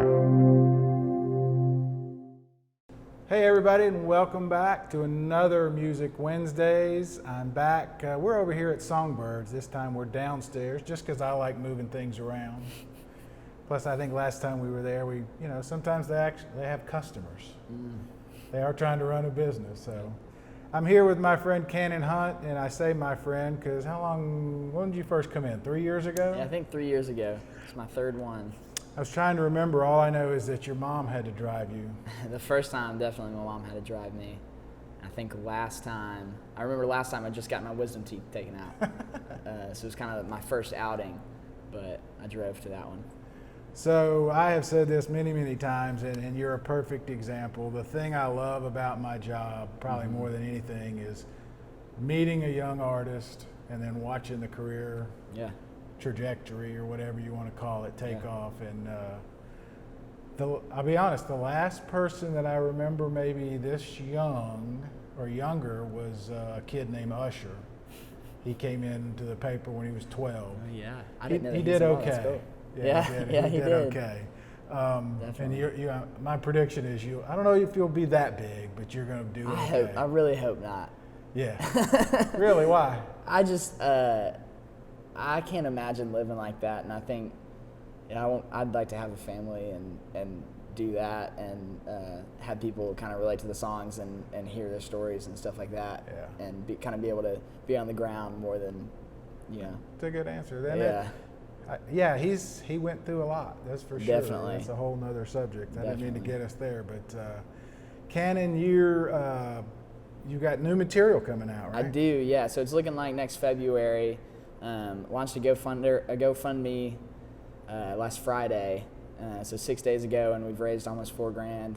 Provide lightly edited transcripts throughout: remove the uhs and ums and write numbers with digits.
Hey everybody, and welcome back to another Music Wednesdays. I'm back. We're over here at Songbirds. This time we're downstairs just because I like moving things around. Plus, I think last time we were there, sometimes they have customers. They are trying to run a business. So I'm here with my friend Cannon Hunt, and I say my friend because when did you first come in? 3 years ago? Yeah, I think 3 years ago. It's my third one. I was trying to remember. All I know is that your mom had to drive you. The first time, definitely my mom had to drive me. I think I remember last time I just got my wisdom teeth taken out. So it was kind of my first outing, but I drove to that one. So I have said this many, many times, and you're a perfect example. The thing I love about my job, probably more than anything, is meeting a young artist and then watching the career trajectory, or whatever you want to call it, take off. And I'll be honest, the last person that I remember maybe this young or younger was a kid named Usher. He came into the paper when he was 12. Oh, yeah. I didn't know that he did okay. Cool. He did okay. And my prediction is I don't know if you'll be that big, but you're going to do okay. I really hope not. Yeah. Really? Why? I can't imagine living like that, and I think I'd like to have a family and do that, and have people kind of relate to the songs and hear their stories and stuff like that, and be able to be on the ground more than, It's a good answer. Yeah. He went through a lot. That's for sure. Definitely. That's a whole nother subject. I didn't mean to get us there, but Cannon, you got new material coming out, right? I do, yeah. So it's looking like next February. Launched a GoFundMe last Friday, so 6 days ago, and we've raised almost $4,000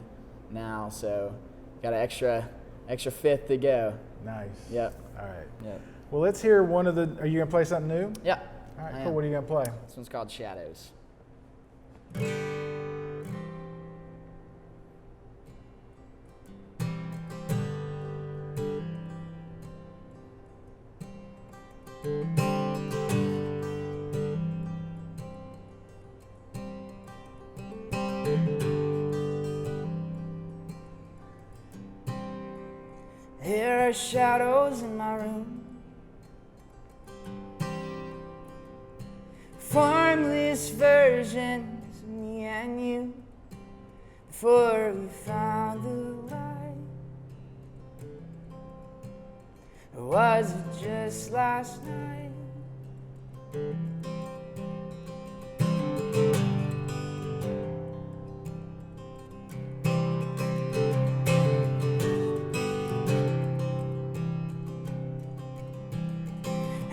now. So got an extra fifth to go. Nice. Yep. All right. Yep. Well, let's hear one of the. Are you gonna play something new? Yeah. All right. Cool. What are you gonna play? This one's called Shadows. There are shadows in my room, formless versions of me and you, before we found the light. Or was it just last night?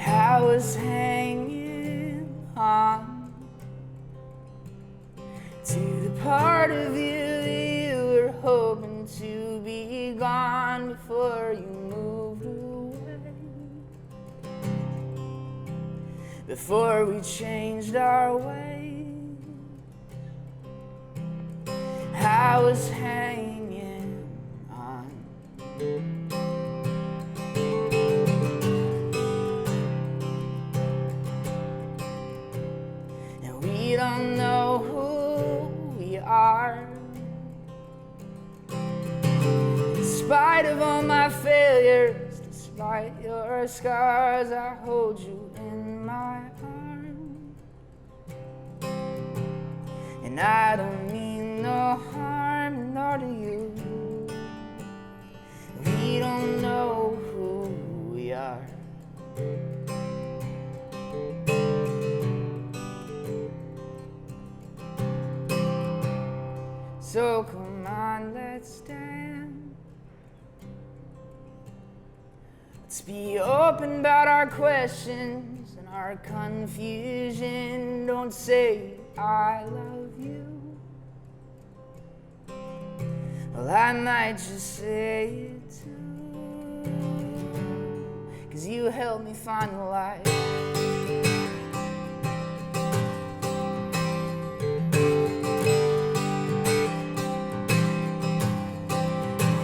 I was hanging on to the part of you were hoping to be gone before you moved away, before we changed our ways. I was hanging on. We don't know who we are. In spite of all my failures, despite your scars, I hold you in my arms. And I don't mean no harm, nor do you. We don't know who we are. So come on, let's stand. Let's be open about our questions and our confusion. Don't say I love you. Well, I might just say it too, 'cause you helped me find the light.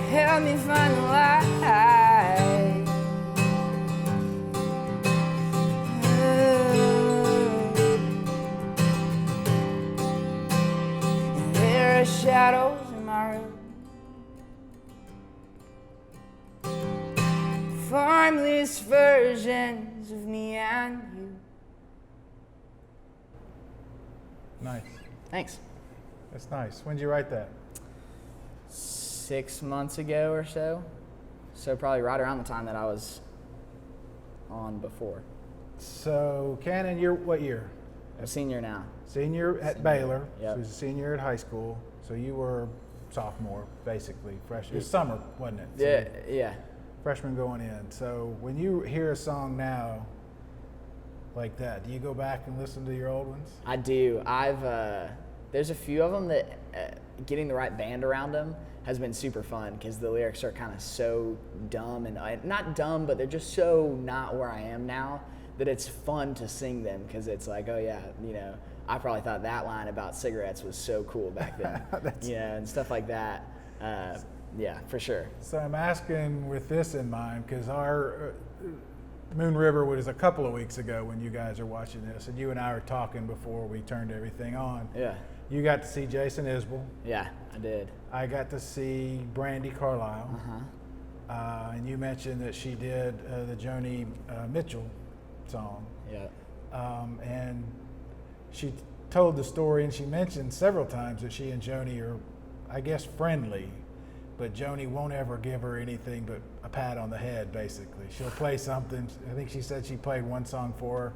Help me find the light. shadows in my room. Formless versions of me and you. Nice. Thanks. That's nice. When did you write that? 6 months ago or so. So probably right around the time that I was on before. So, Cannon, you're what year? I'm a senior now. Senior at Senior. Baylor. Yep. She was a senior at high school. So you were sophomore, basically. Freshman. It was summer, wasn't it? So Yeah. freshman going in. So when you hear a song now like that, do you go back and listen to your old ones? I do. There's a few of them that getting the right band around them has been super fun because the lyrics are kind of so dumb and not dumb, but they're just so not where I am now that it's fun to sing them because it's like, oh yeah, I probably thought that line about cigarettes was so cool back then, and stuff like that. Yeah, for sure. So I'm asking with this in mind because our Moon River was a couple of weeks ago when you guys are watching this, and you and I were talking before we turned everything on. Yeah. You got to see Jason Isbell. Yeah, I did. I got to see Brandy Carlisle. And you mentioned that she did the Joni Mitchell song. Yeah. And she told the story, and she mentioned several times that she and Joni are, I guess, friendly, but Joni won't ever give her anything but a pat on the head, basically. She'll play something. I think she said she played one song for her,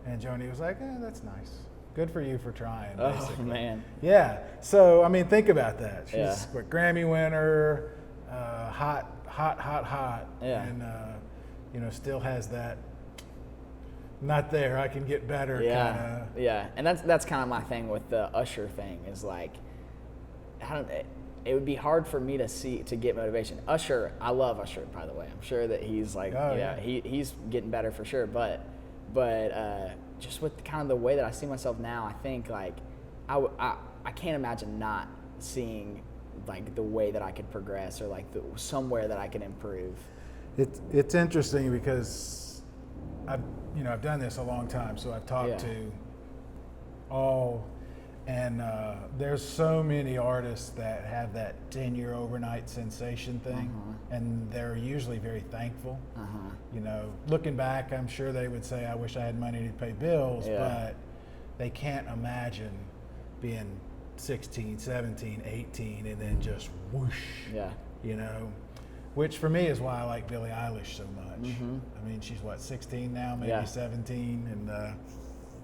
and Joni was like, that's nice. Good for you for trying, basically. Oh, man. Yeah. So, I mean, think about that. She's Yeah. a Grammy winner, hot. Yeah. And, still has that, not there, I can get better kind of. Yeah. And that's kind of my thing with the Usher thing is like, it would be hard for me to get motivation. Usher, I love Usher, by the way. I'm sure that he's like, he's getting better for sure. But just with kind of the way that I see myself now, I think like I can't imagine not seeing like the way that I could progress or like somewhere that I could improve. It's interesting because I've done this a long time, so I've talked to all. And there's so many artists that have that 10-year overnight sensation thing, and they're usually very thankful. Looking back, I'm sure they would say, I wish I had money to pay bills, but they can't imagine being 16, 17, 18, and then just whoosh, which for me is why I like Billie Eilish so much. I mean, she's 16 now, maybe 17, and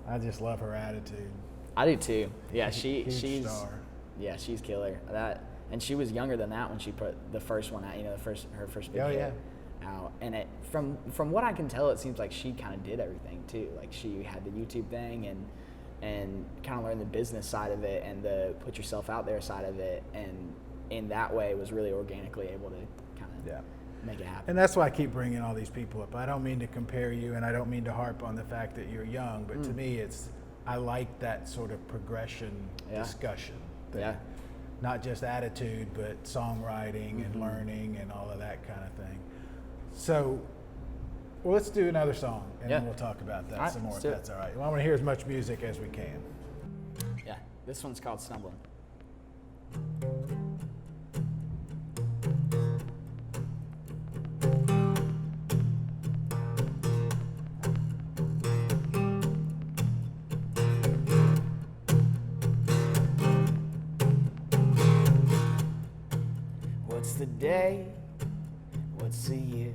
I just love her attitude. I do too. Yeah, Huge she's star. Yeah, she's killer. And she was younger than that when she put the first one out. Her first big hit out. And from what I can tell, it seems like she kind of did everything too. Like she had the YouTube thing and kind of learned the business side of it and the put yourself out there side of it, and in that way was really organically able to kind of make it happen. And that's why I keep bringing all these people up. I don't mean to compare you, and I don't mean to harp on the fact that you're young, but to me I like that sort of progression discussion. Not just attitude, but songwriting and learning and all of that kind of thing. So, let's do another song, and then we'll talk about that some more, if that's all right. Well, I want to hear as much music as we can. Yeah, this one's called Stumbling. What's the day? What's the year?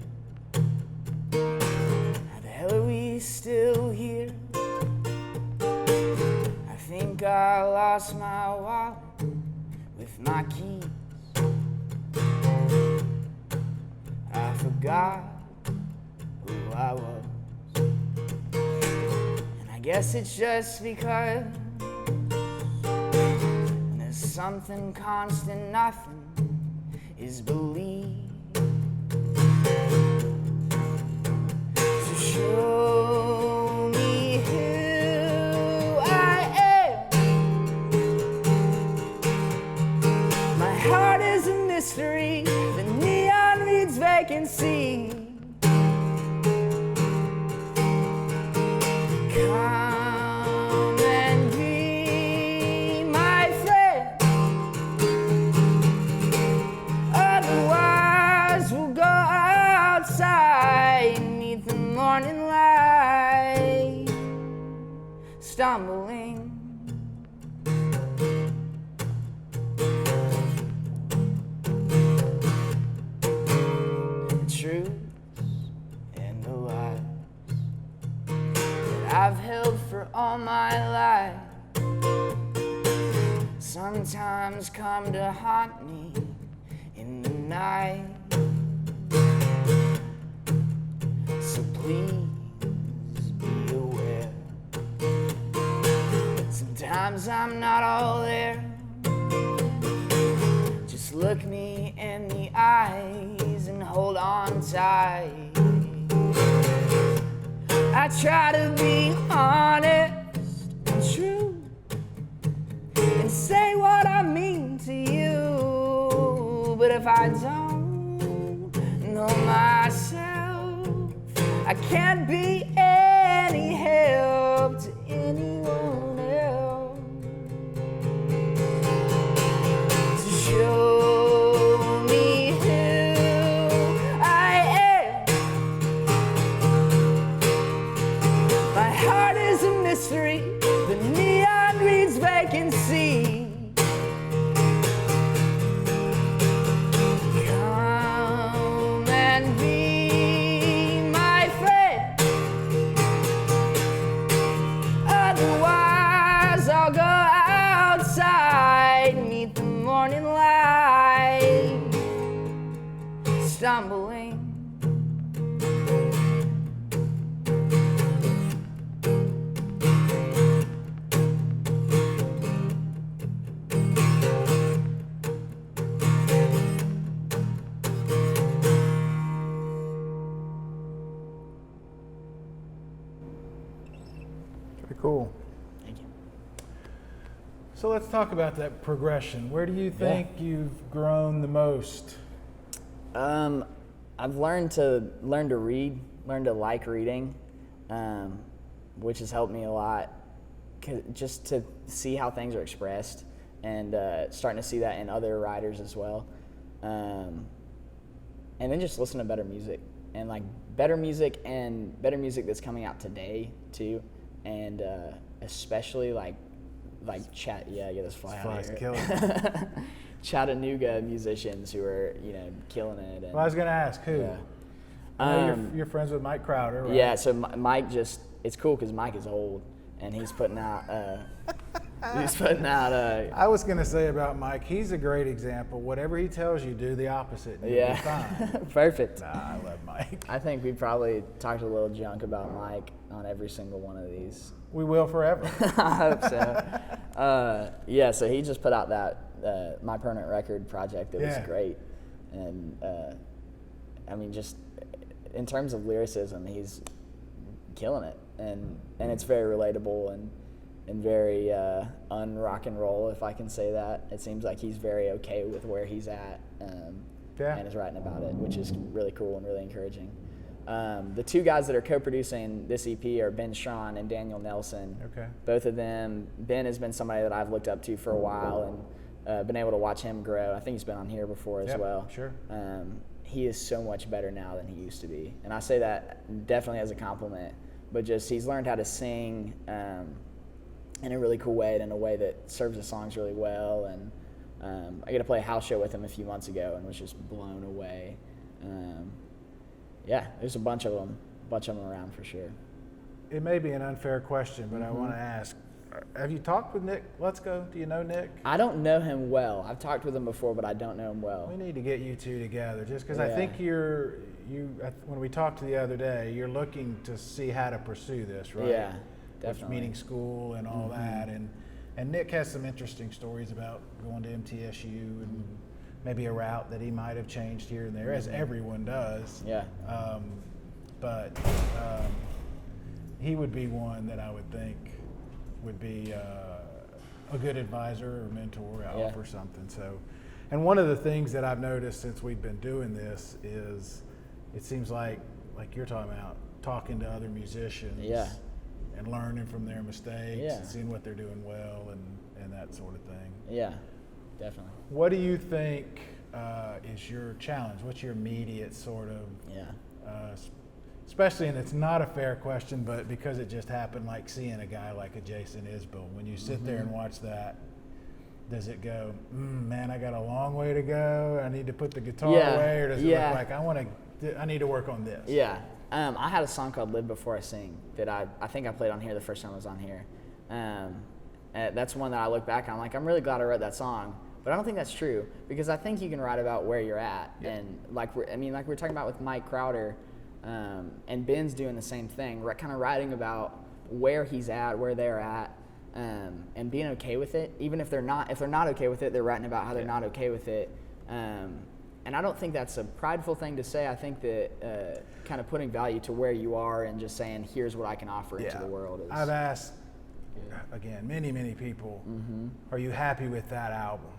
How the hell are we still here? I think I lost my wallet with my keys. I forgot who I was. And I guess it's just because there's something constant, nothing is believed. So show me who I am. My heart is a mystery, the neon reads vacancy. Come and be my friend. all my life sometimes come to haunt me in the night. So please be aware. Sometimes I'm not all there. Just look me in the eyes and hold on tight. I try to be honest and true and say what I mean to you. But if I don't know myself, I can't be any help to anyone else. To show me who I am. My heart is a mystery, the neon reads vacancy. Come and be my friend. Otherwise I'll go outside, meet the morning light, stumbling. Pretty cool. Thank you. So let's talk about that progression. Where do you think you've grown the most? I've learned to read, learned to like reading, which has helped me a lot. Just to see how things are expressed, and starting to see that in other writers as well, and then just listen to better music, and like better music that's coming out today too, and especially like get this fly out of here. Killing it. Chattanooga musicians who are killing it. And, Well, I was going to ask who. Yeah. I know you're friends with Mike Crowder, right? Yeah, so Mike it's cool because Mike is old and he's putting out. I was going to say about Mike, he's a great example. Whatever he tells you, do the opposite. And you'll be fine. Perfect. Nah, I love Mike. I think we probably talked a little junk about Mike on every single one of these. We will forever. I hope so. So he just put out that My Permanent Record project. It was great. And I mean, just in terms of lyricism, he's killing it. And it's very relatable and very un-rock and roll, if I can say that. It seems like he's very okay with where he's at and is writing about it, which is really cool and really encouraging. The two guys that are co-producing this EP are Ben Strawn and Daniel Nelson. Okay. Both of them, Ben has been somebody that I've looked up to for a while and been able to watch him grow. I think he's been on here before as well. Sure. He is so much better now than he used to be. And I say that definitely as a compliment, but just he's learned how to sing in a really cool way and in a way that serves the songs really well. And I got to play a house show with him a few months ago and was just blown away. There's a bunch of them around for sure. It may be an unfair question, but I want to ask, have you talked with Nick Let's Go? Do you know Nick? I don't know him well. I've talked with him before, but I don't know him well. We need to get you two together just because I think when we talked the other day, you're looking to see how to pursue this, right? Yeah, definitely. Meeting school and all that. And Nick has some interesting stories about going to MTSU and maybe a route that he might have changed here and there, as everyone does. Yeah. But he would be one that I would think would be a good advisor or mentor, offer something. So, and one of the things that I've noticed since we've been doing this is it seems like you're talking about talking to other musicians and learning from their mistakes and seeing what they're doing well and that sort of thing. Yeah, definitely. What do you think is your challenge? What's your immediate sort of, especially, and it's not a fair question, but because it just happened, like seeing a guy like a Jason Isbell, when you sit there and watch that, does it go, man, I got a long way to go, I need to put the guitar away, or does it look like I need to work on this? Yeah. I had a song called Live Before I Sing that I think I played on here the first time I was on here. That's one that I look back on. I'm like, I'm really glad I wrote that song. But I don't think that's true, because I think you can write about where you're at. Yeah. And like we're talking about with Mike Crowder, and Ben's doing the same thing, kind of writing about where he's at, where they're at, and being okay with it. Even if they're not okay with it, they're writing about how they're not okay with it. And I don't think that's a prideful thing to say. I think that kind of putting value to where you are and just saying, here's what I can offer into the world is. I've asked, again, many people, are you happy with that album?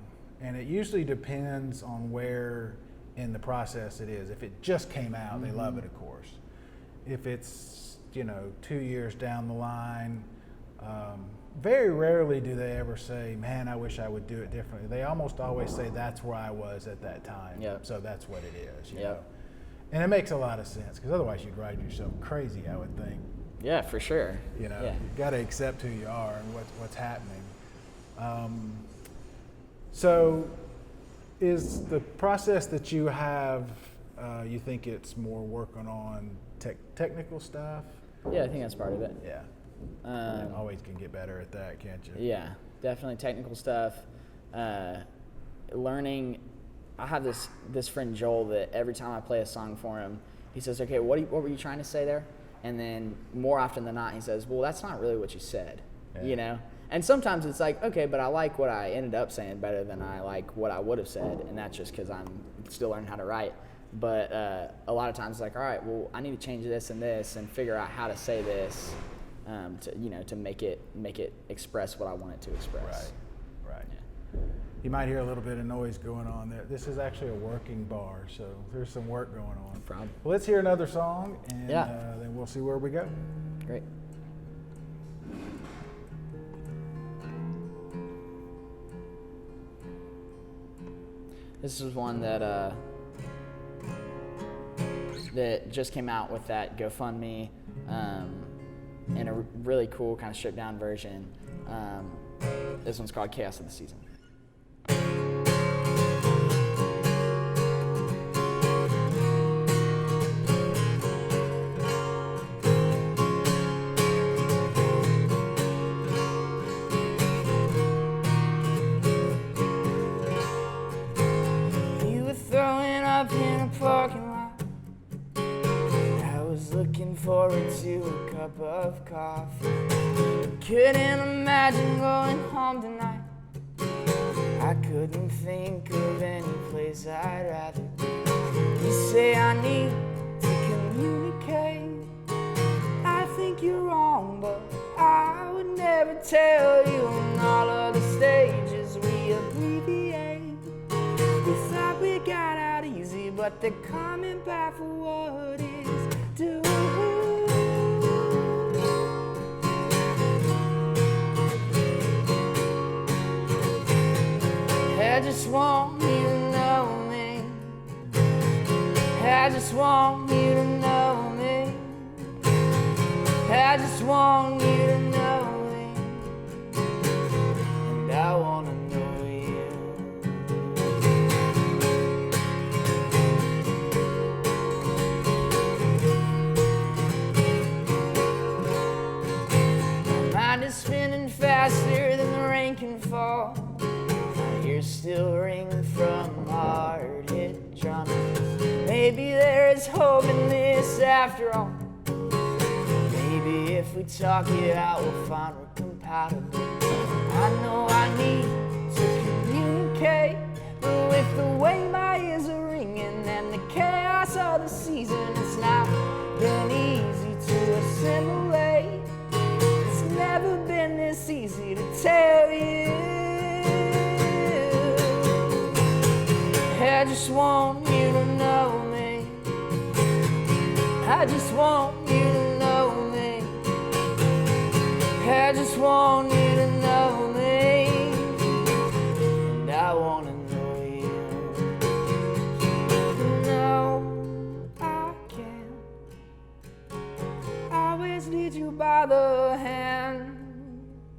And it usually depends on where in the process it is. If it just came out, they love it, of course. If it's, 2 years down the line, very rarely do they ever say, man, I wish I would do it differently. They almost always say, that's where I was at that time. Yep. So that's what it is, you know. And it makes a lot of sense, because otherwise you'd drive yourself crazy, I would think. Yeah, for sure. You've got to accept who you are and what's happening. So is the process that you have, you think it's more working on technical stuff? Yeah, I think that's part of it. Yeah. Always can get better at that, can't you? Yeah, definitely technical stuff. Learning. I have this friend Joel that every time I play a song for him, he says, okay, what were you trying to say there? And then more often than not, he says, well, that's not really what you said, And sometimes it's like, okay, but I like what I ended up saying better than I like what I would have said, and that's just because I'm still learning how to write. But a lot of times it's like, all right, well, I need to change this and figure out how to say this to make it express what I want it to express. Right. Yeah. You might hear a little bit of noise going on there. This is actually a working bar, so there's some work going on. No problem. Well, let's hear another song, and then we'll see where we go. Great. This is one that just came out with that GoFundMe, in a really cool kind of stripped down version. This one's called Chaos of the Season. Forward to a cup of coffee. Couldn't imagine going home tonight. I couldn't think of any place I'd rather be. You say I need to communicate. I think you're wrong, but I would never tell you. On all of the stages we abbreviate. We thought we got out easy, but they're coming back for what is due. I just want you to know me. I just want you to know me. I just want you to know me. And I want to know you. My mind is spinning faster than the rain can fall. Ears still ring from hard-hit drama. Maybe there is hope in this after all. Maybe if we talk it out, we'll find we're compatible. I know I need to communicate, but with the way my ears are ringing and the chaos of the season, it's not been easy to assimilate. It's never been this easy to tell you. I just want you to know me. I just want you to know me. I just want you to know me. And I want to know you. No, I can't always lead you by the hand,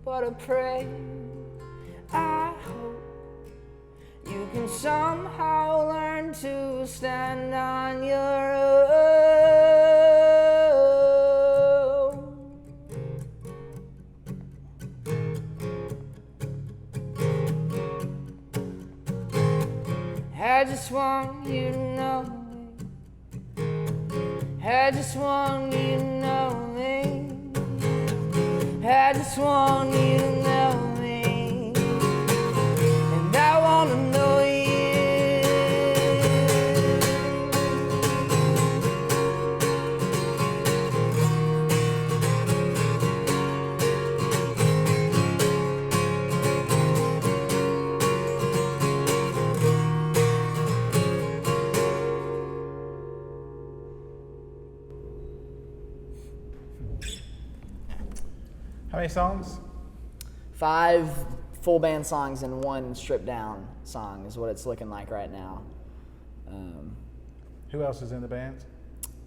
but I pray, I hope you can somehow learn to stand on your own. I just want you to know me. I just want you to know me. I just want you to know me. And I want to know you. How many songs? 5 full band songs and 1 stripped down song is what it's looking like right now. Who else is in the band?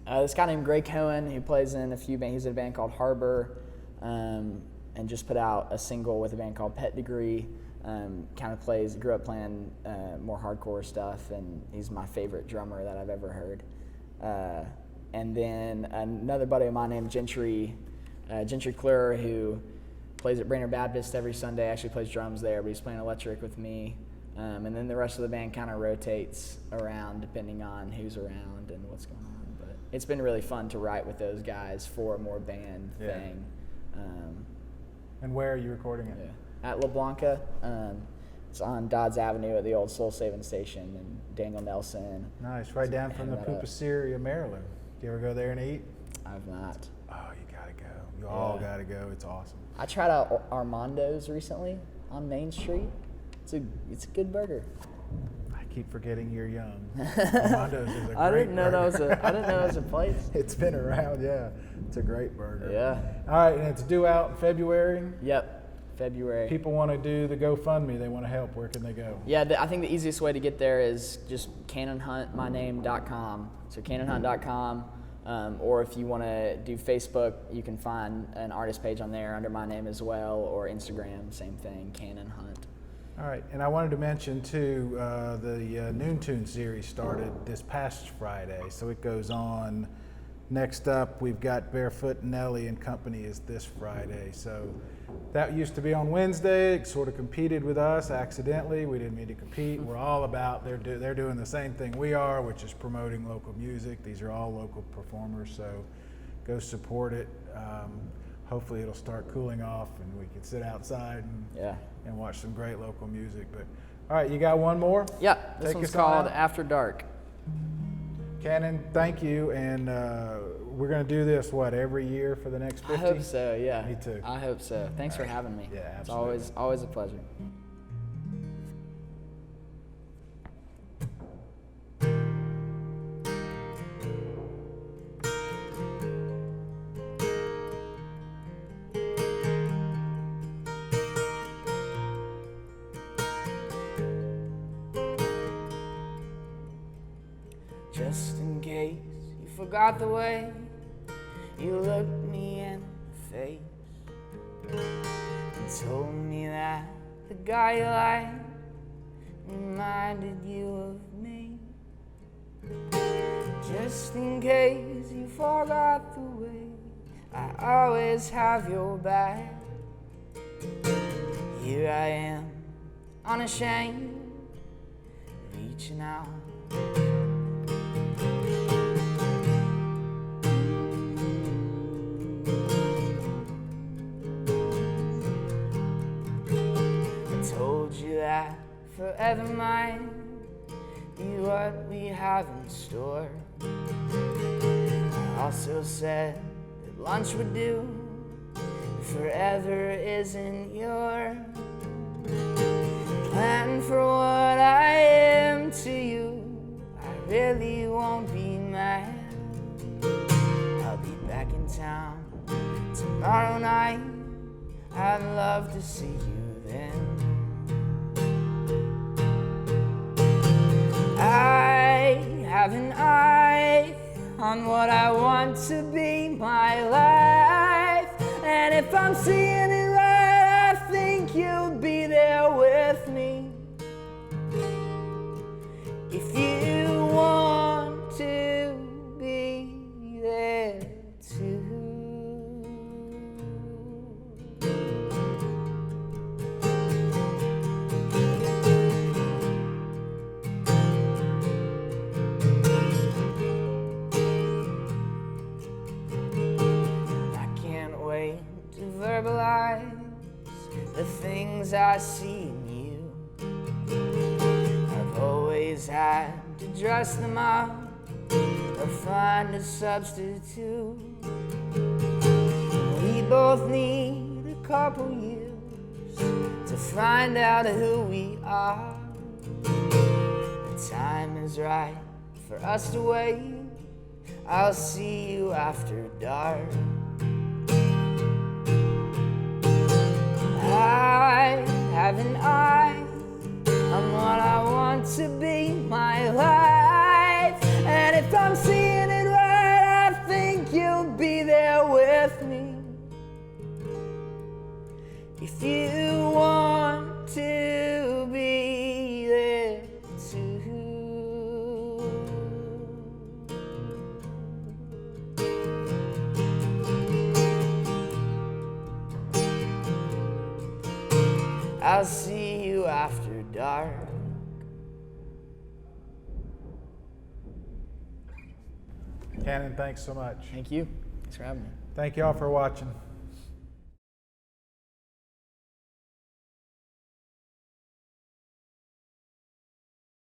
This guy named Gray Cohen, who plays in a few bands. He's in a band called Harbor, and just put out a single with a band called Pet Degree. Grew up playing more hardcore stuff, and he's my favorite drummer that I've ever heard. And then another buddy of mine named Gentry Clearer, who plays at Brainerd Baptist every Sunday, actually plays drums there, but he's playing electric with me. And then the rest of the band kind of rotates around depending on who's around and what's going on. But it's been really fun to write with those guys for a more band thing. And where are you recording it? Yeah. At La Blanca. It's on Dodds Avenue at the old Soul Saving Station, and Daniel Nelson. Nice, right down from the Pupuseria, Maryland. Do you ever go there and eat? I've not. Oh, you gotta go. You all gotta go. It's awesome. I tried out Armando's recently on Main Street. It's a good burger. I keep forgetting you're young. Armando's is a great I didn't know burger. that was a place. It's been around, yeah. It's a great burger. Yeah. All right, and it's due out in February. Yep. February. People want to do the GoFundMe. They want to help. Where can they go? Yeah, I think the easiest way to get there is just cannonhuntmyname.com. So cannonhunt.com. Or if you want to do Facebook, you can find an artist page on there under my name as well, or Instagram, same thing, Cannon Hunt. All right, and I wanted to mention too, the Noon Tune series started this past Friday, so it goes on. Next up, we've got Barefoot Nelly and Company is this Friday. So that used to be on Wednesday. It sort of competed with us accidentally. We didn't mean to compete. We're all about, they're doing the same thing we are, which is promoting local music. These are all local performers, so go support it. Hopefully it'll start cooling off and we can sit outside and watch some great local music. But all right, you got one more? Yeah, this Take one's us on called out. After Dark. Cannon, thank you, and we're going to do this, every year for the next 50? I hope so, yeah. Me too. I hope so. Thanks for having me. Yeah, absolutely. It's always a pleasure. Just in case you forgot the way you looked me in the face and told me that the guy you liked reminded you of me. Just in case you forgot the way I always have your back. Here I am, unashamed, reaching out. That forever might be what we have in store. I also said that lunch would do. Forever isn't your plan for what I am to you. I really won't be mad. I'll be back in town tomorrow night. I'd love to see you then. I have an eye on what I want to be my life, and if I'm seeing it right, I think you'll be there with me. If you want to be there too. things I see in you. I've always had to dress them up or find a substitute. We both need a couple years to find out who we are. The time is right for us to wait. I'll see you after dark. I have an eye on what I want to be my life, and if I'm seeing it right, I think you'll be there with me. If you want to be there too. I'll see you after dark. Cannon, thanks so much. Thank you. Thanks for having me. Thank y'all for watching.